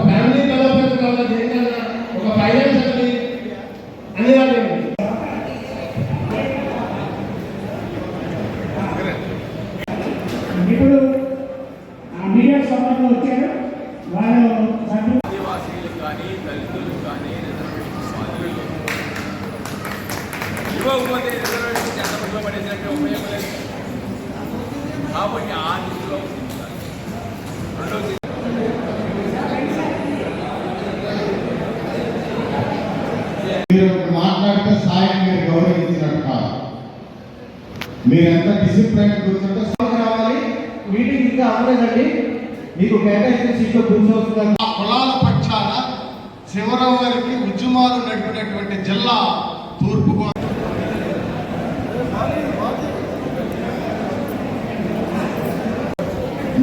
Family development కావాలి, దేనికన్నా ఒక ఫైనాన్స్ అని అన్ని ఇప్పుడు మీడియా సభకు వచ్చారు వాళ్ళు ఆదివాసీలకు కానీ దళితులకు కానీ ఇవ్వకపోతే రిజర్వేషన్ చట్టంలో పడేసినట్టే ఉపయోగం లేదు. కాబట్టి ఆ దిశలో రెండోది మీరు మాట్లాడితే సాయం మీరు గౌరవించినట్టు కాదు. మీరు ఎంత డిసిప్లైన్ కూర్చుంటే రావాలి. మీటింగ్ ఇంకా అవ్వలేదండి, మీకు కేటాయించిన సీట్లో కూర్చోవస్తుంది. ఆ కులాల పక్షాన చివరి వరకు ఉద్యమాలు నడిపినటువంటి జిల్లా తూర్పుగోదావరి.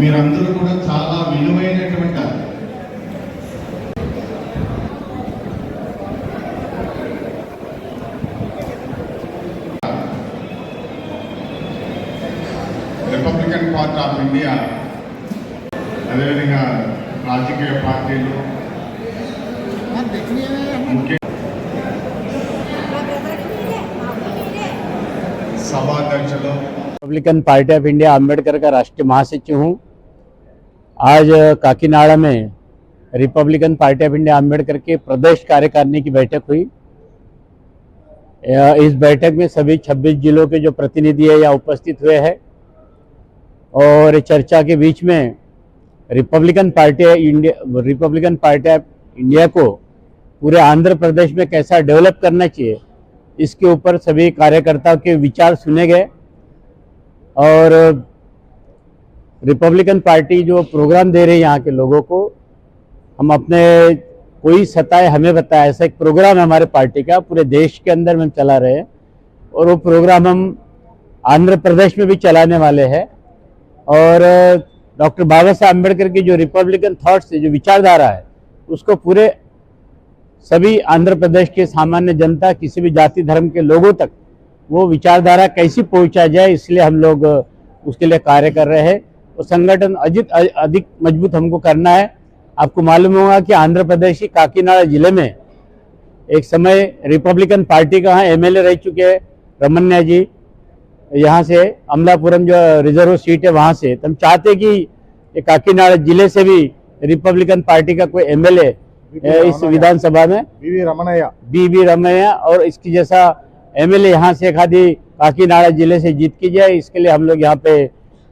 మీరందరూ కూడా చాలా విలువైనటువంటి రిపబ్లికన్ పార్టీ ఆఫ్ ఇండియా, అదేవిధంగా రాజకీయ పార్టీలు, सभाध्यक्ष Republican party of India Ambedkar का राष्ट्रीय महासचिव हूँ। आज काकीनाड़ा में Republican party of India Ambedkar के प्रदेश कार्यकारिणी की बैठक हुई। इस बैठक में सभी 26 जिलों के जो प्रतिनिधि है यहाँ उपस्थित हुए हैं और चर्चा के बीच में रिपब्लिकन पार्टी ऑफ इंडिया को पूरे आंध्र प्रदेश में कैसा डेवलप करना चाहिए, इसके ऊपर सभी कार्यकर्ताओं के विचार सुने गए और रिपब्लिकन पार्टी जो प्रोग्राम दे रही है यहाँ के लोगों को, हम अपने कोई सताए हमें बताया, ऐसा एक प्रोग्राम है हमारे पार्टी का, पूरे देश के अंदर में हम चला रहे हैं और वो प्रोग्राम हम आंध्र प्रदेश में भी चलाने वाले हैं। और डॉक्टर बाबा साहब अम्बेडकर की जो रिपब्लिकन थॉट्स है, जो विचारधारा है, उसको पूरे सभी आंध्र प्रदेश के सामान्य जनता, किसी भी जाति धर्म के लोगों तक वो विचारधारा कैसी पहुंचा जाए, इसलिए हम लोग उसके लिए कार्य कर रहे हैं। और संगठन अधिक मजबूत हमको करना है। आपको मालूम होगा कि आंध्र प्रदेश की काकीनाड़ा जिले में एक समय रिपब्लिकन पार्टी का एमएलए रह चुके हैं रमन्या जी, यहाँ से अमलापुरम जो रिजर्व सीट है वहाँ से। तो हम चाहते कि काकीनाड़ा जिले से भी रिपब्लिकन पार्टी का कोई एमएलए इस विधानसभा में बीबी रमैया और इसकी जैसा एमएलए यहाँ से खादी काकीनाड़ा जिले से जीत की जाए। इसके लिए हम लोग यहाँ पे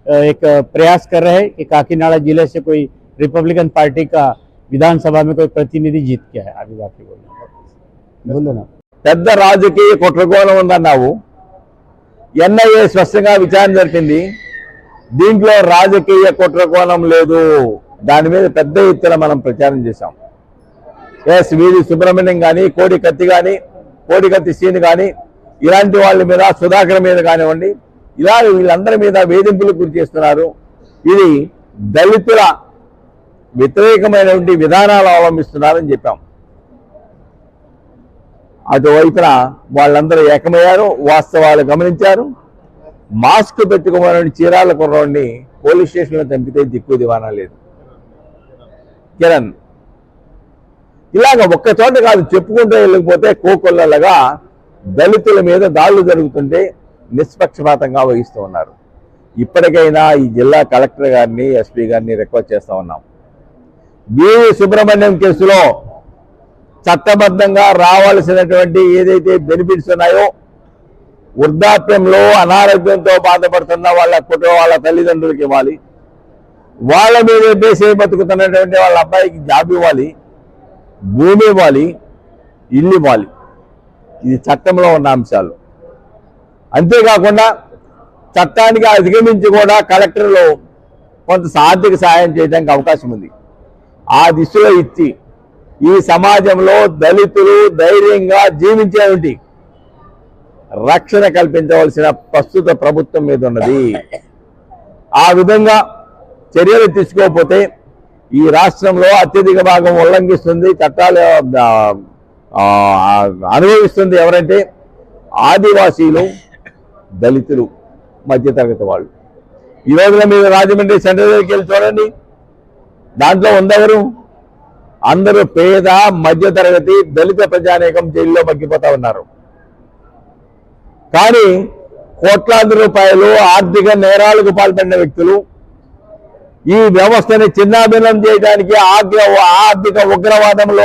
एक प्रयास कर रहे हैं कि काकीनाड़ा जिले से कोई रिपब्लिकन पार्टी का विधानसभा में कोई प्रतिनिधि जीत के है। अभी बाकी बोलो ना। పెద్ద రాజకీయ కుట్రకోణం ఉందన్నావు, ఎన్ఐఏ స్పష్టంగా విచారణ జరిపింది, దీంట్లో రాజకీయ కుట్రకోణం లేదు, దాని మీద పెద్ద ఎత్తున మనం ప్రచారం చేశాం। ఎస్ వీరి సుబ్రహ్మణ్యం కానీ, కోడికత్తి సీన్ కానీ, ఇలాంటి వాళ్ళ మీద, సుధాకర్ మీద కానివ్వండి, ఇలా వీళ్ళందరి మీద వేధింపులు గురి చేస్తున్నారు। ఇది దళితుల వ్యతిరేకమైనటువంటి విధానాలు అవలంబిస్తున్నారని చెప్పాం। అటువైపున వాళ్ళందరూ ఏకమయ్యారు, వాస్తవాలు గమనించారు। మాస్క్ పెట్టుకోమని చీరాల కుర్రోడిని పోలీస్ స్టేషన్లో చంపితే దిక్కు దివానా లేదు। కిరణ్ ఇలాగ ఒక్క చోట కాదు, చెప్పుకుంటూ వెళ్ళకపోతే కోకొల్లలుగా దళితుల మీద దాడులు జరుగుతుంటే నిష్పక్షపాతంగా వహిస్తూ ఉన్నారు। ఇప్పటికైనా ఈ జిల్లా కలెక్టర్ గారిని, ఎస్పీ గారిని రిక్వెస్ట్ చేస్తూ ఉన్నాం, బివి సుబ్రహ్మణ్యం కేసులో చట్టబద్ధంగా రావాల్సినటువంటి ఏదైతే బెనిఫిట్స్ ఉన్నాయో, వృద్ధాప్యంలో అనారోగ్యంతో బాధపడుతున్న వాళ్ళ తల్లిదండ్రులకి ఇవ్వాలి, వాళ్ళ మీద దేశే బతుకుతున్నటువంటి వాళ్ళ అబ్బాయికి జాబ్ ఇవ్వాలి, భూమి ఇవ్వాలి, ఇల్లు ఇవ్వాలి। ఇది చట్టంలో ఉన్న అంశాలు। అంతేకాకుండా చట్టానికి అధిగమించి కూడా కలెక్టర్లు కొంత ఆర్థిక సహాయం చేయడానికి అవకాశం ఉంది। ఆ దిశలో ఇచ్చి ఈ సమాజంలో దళితులు ధైర్యంగా జీవించేటువంటి రక్షణ కల్పించవలసిన ప్రస్తుత ప్రభుత్వం మీద ఉన్నది। ఆ విధంగా చర్యలు తీసుకోకపోతే ఈ రాష్ట్రంలో అత్యధిక భాగం ఉల్లంఘిస్తుంది, చట్టాలు అనుభవిస్తుంది ఎవరంటే ఆదివాసీలు, దళితులు, మధ్యతరగతి వాళ్ళు। ఈ రోజున మీరు రాజమండ్రి సెంటర్ దగ్గరికి వెళ్ళి చూడండి, దాంట్లో ఉందెవరు? అందరూ పేద మధ్యతరగతి దళిత ప్రజానీకం జైల్లో మగ్గిపోతా ఉన్నారు. కానీ కోట్లాది రూపాయలు ఆర్థిక నేరాలకు పాల్పడిన వ్యక్తులు ఈ వ్యవస్థని చిన్నాభిన్నం చేయడానికి ఆర్థిక ఉగ్రవాదంలో